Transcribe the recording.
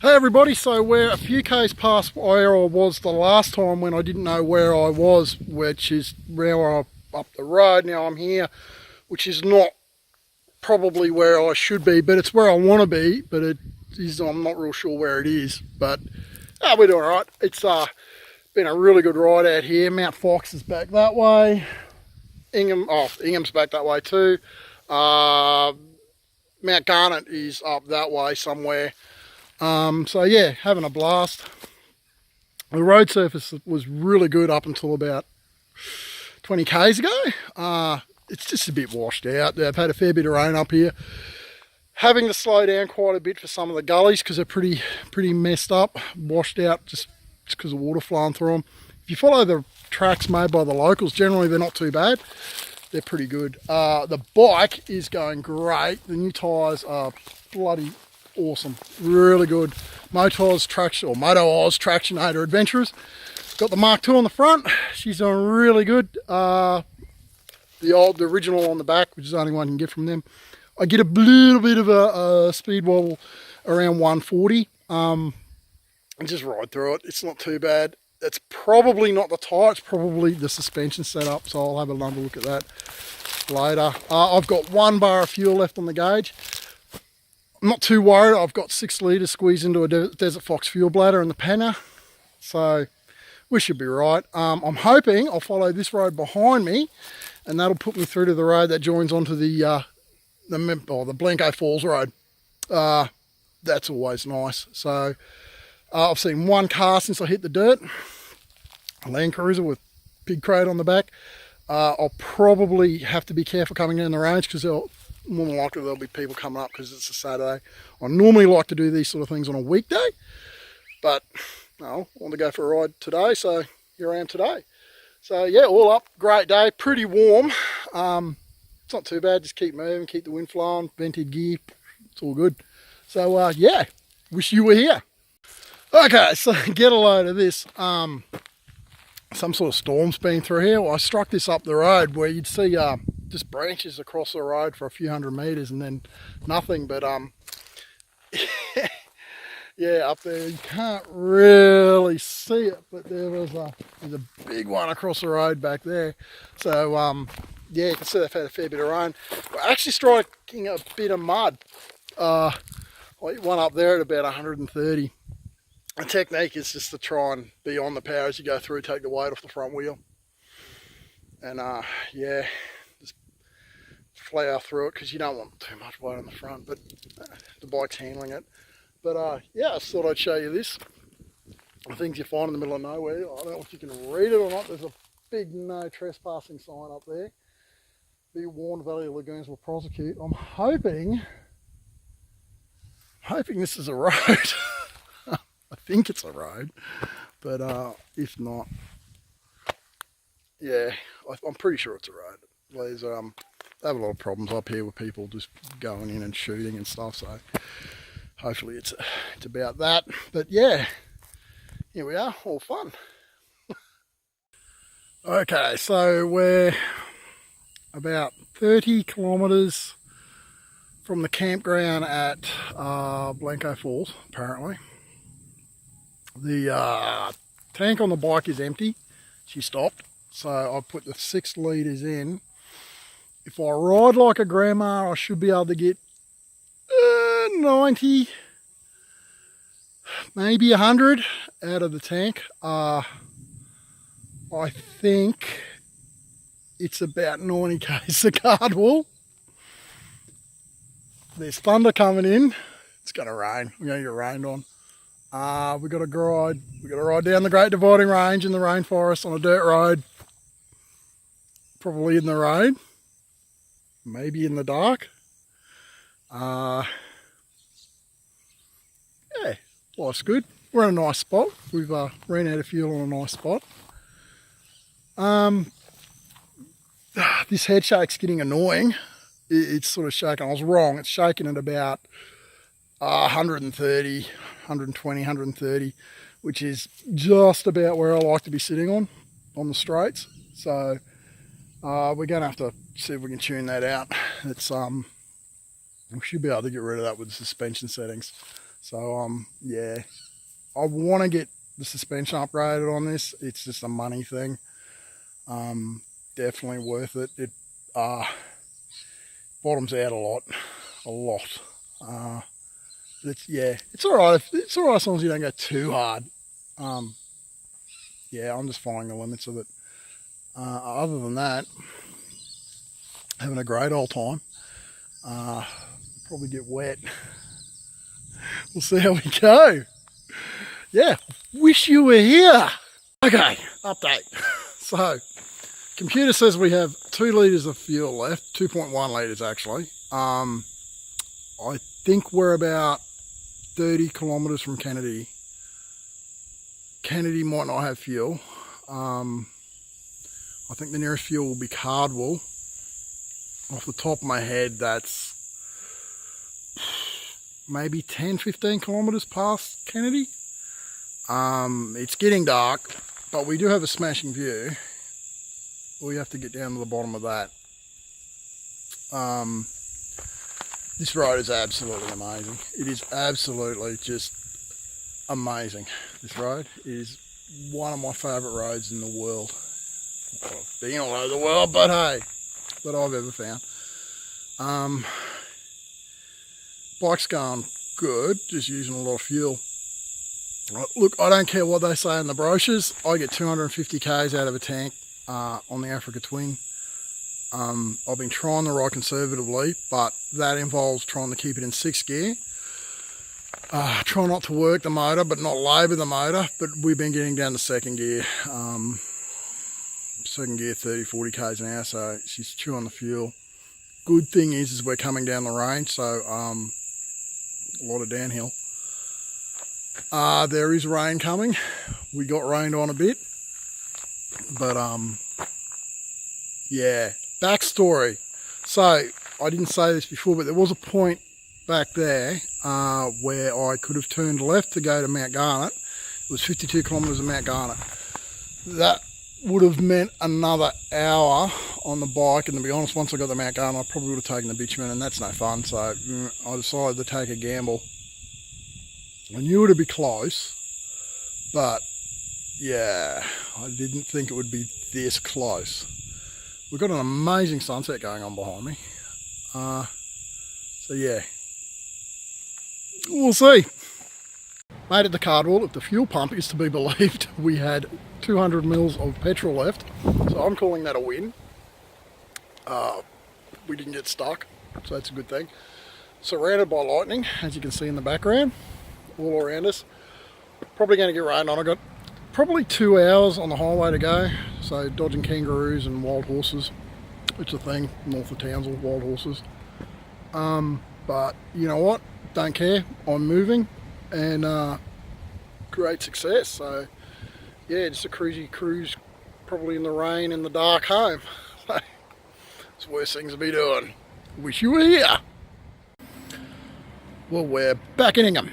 Hey everybody, so we're a few k's past where I was the last time when I didn't know where I was, which is where I'm up the road. Now I'm here, which is not probably where I should be, but it's where I want to be, but I'm not real sure where it is, but we're doing alright. It's been a really good ride out here. Mount Fox is back that way. Ingham's back that way too. Mount Garnet is up that way somewhere. So yeah, having a blast. The road surface was really good up until about 20 k's ago. It's just a bit washed out. They've had a fair bit of rain up here. Having to slow down quite a bit for some of the gullies because they're pretty messed up, washed out just because of water flowing through them. If you follow the tracks made by the locals, generally they're not too bad. They're pretty good. The bike is going great. The new tyres are bloody awesome, really good. Moto-Oz Tractionator Adventurers. Got the Mark II on the front. She's doing really good. The original on the back, which is the only one you can get from them. I get a little bit of a speed wobble around 140. And just ride through it. It's not too bad. It's probably not the tyre, it's probably the suspension setup. So I'll have another look at that later. I've got 1 bar of fuel left on the gauge. I'm not too worried. I've got 6 litres squeezed into a Desert Fox fuel bladder in the panner, so we should be right. I'm hoping I'll follow this road behind me, and that'll put me through to the road that joins onto the Blencoe Falls Road. That's always nice. So I've seen 1 car since I hit the dirt, a Land Cruiser with big crate on the back. I'll probably have to be careful coming down the range because more than likely there'll be people coming up because it's a Saturday. I normally like to do these sort of things on a weekday, but no, I want to go for a ride today, so here I am today. So yeah, all up, great day, pretty warm. It's not too bad, just keep moving, keep the wind flowing, vented gear, it's all good. So yeah, wish you were here. Okay, so get a load of this. Some sort of storm's been through here. Well, I struck this up the road where you'd see just branches across the road for a few hundred meters and then nothing, but yeah, up there you can't really see it, but there's a big one across the road back there. So yeah, you can see they've had a fair bit of rain. We're actually striking a bit of mud. I hit one up there at about 130. The technique is just to try and be on the power as you go through, take the weight off the front wheel, and yeah, just plough through it because you don't want too much weight on the front, but the bike's handling it. But yeah, I just thought I'd show you this. The things you find in the middle of nowhere. I don't know if you can read it or not. There's a big no trespassing sign up there. Be warned, Valley Lagoons will prosecute. I'm hoping this is a road. I think it's a road, but if not, yeah, I'm pretty sure it's a road. There's they have a lot of problems up here with people just going in and shooting and stuff, so hopefully it's about that. But yeah, here we are, all fun. Okay, so we're about 30 kilometres from the campground at Blencoe Falls, apparently. The tank on the bike is empty. She stopped, so I put the 6 litres in. If I ride like a grandma, I should be able to get 90, maybe 100 out of the tank. I think it's about 90 k's of Cardwell. There's thunder coming in. It's going to rain. We're going to get rained on. We've got to ride down the Great Dividing Range in the rainforest on a dirt road. Probably in the rain, maybe in the dark. Yeah, life's good. We're in a nice spot. We've ran out of fuel on a nice spot. This head shake's getting annoying. It's sort of shaking. I was wrong. It's shaking at about 130, 120, 130, which is just about where I like to be sitting on the straights. So we're going to have to see if we can tune that out. It's we should be able to get rid of that with the suspension settings. So yeah, I want to get the suspension upgraded on this. It's just a money thing. Definitely worth it. It bottoms out a lot. It's all right. It's all right as long as you don't go too hard. Yeah, I'm just following the limits of it. Other than that, having a great old time. Probably get wet. We'll see how we go. Yeah, wish you were here. Okay, update. So, computer says we have 2 litres of fuel left, 2.1 litres actually. I think we're about 30 kilometres from Kennedy. Kennedy might not have fuel. I think the nearest fuel will be Cardwell. Off the top of my head, that's maybe 10-15 kilometres past Kennedy. It's getting dark, but we do have a smashing view. We have to get down to the bottom of that. This road is absolutely amazing. It is absolutely just amazing. This road is one of my favourite roads in the world. Well, being all over the world, but hey, that I've ever found. Bike's going good, just using a lot of fuel. Look, I don't care what they say in the brochures. I get 250 k's out of a tank on the Africa Twin. I've been trying to ride conservatively, but that involves trying to keep it in 6th gear. Try not to work the motor, but not labour the motor. But we've been getting down to 2nd gear. 2nd gear, 30-40 k's an hour, so she's chewing the fuel. Good thing is we're coming down the range, so a lot of downhill. There is rain coming. We got rained on a bit, but yeah. Backstory. So I didn't say this before, but there was a point back there where I could have turned left to go to Mount Garnet. It was 52 kilometres of Mount Garnet. That would have meant another hour on the bike, and to be honest, once I got to Mount Garnet, I probably would have taken the bitumen, and that's no fun. So I decided to take a gamble. I knew it'd be close, but yeah, I didn't think it would be this close. We've got an amazing sunset going on behind me. So yeah, we'll see. Made it to Cardwell. If the fuel pump is to be believed, we had 200 mils of petrol left. So I'm calling that a win. We didn't get stuck, so that's a good thing. Surrounded by lightning, as you can see in the background, all around us. Probably going to get rained on. I got probably 2 hours on the highway to go. So dodging kangaroos and wild horses. It's a thing north of Townsville, wild horses. But you know what? Don't care. I'm moving, and great success. So yeah, just a cruisy cruise, probably in the rain in the dark home. It's the worst things to be doing. Wish you were here. Well, we're back in Ingham.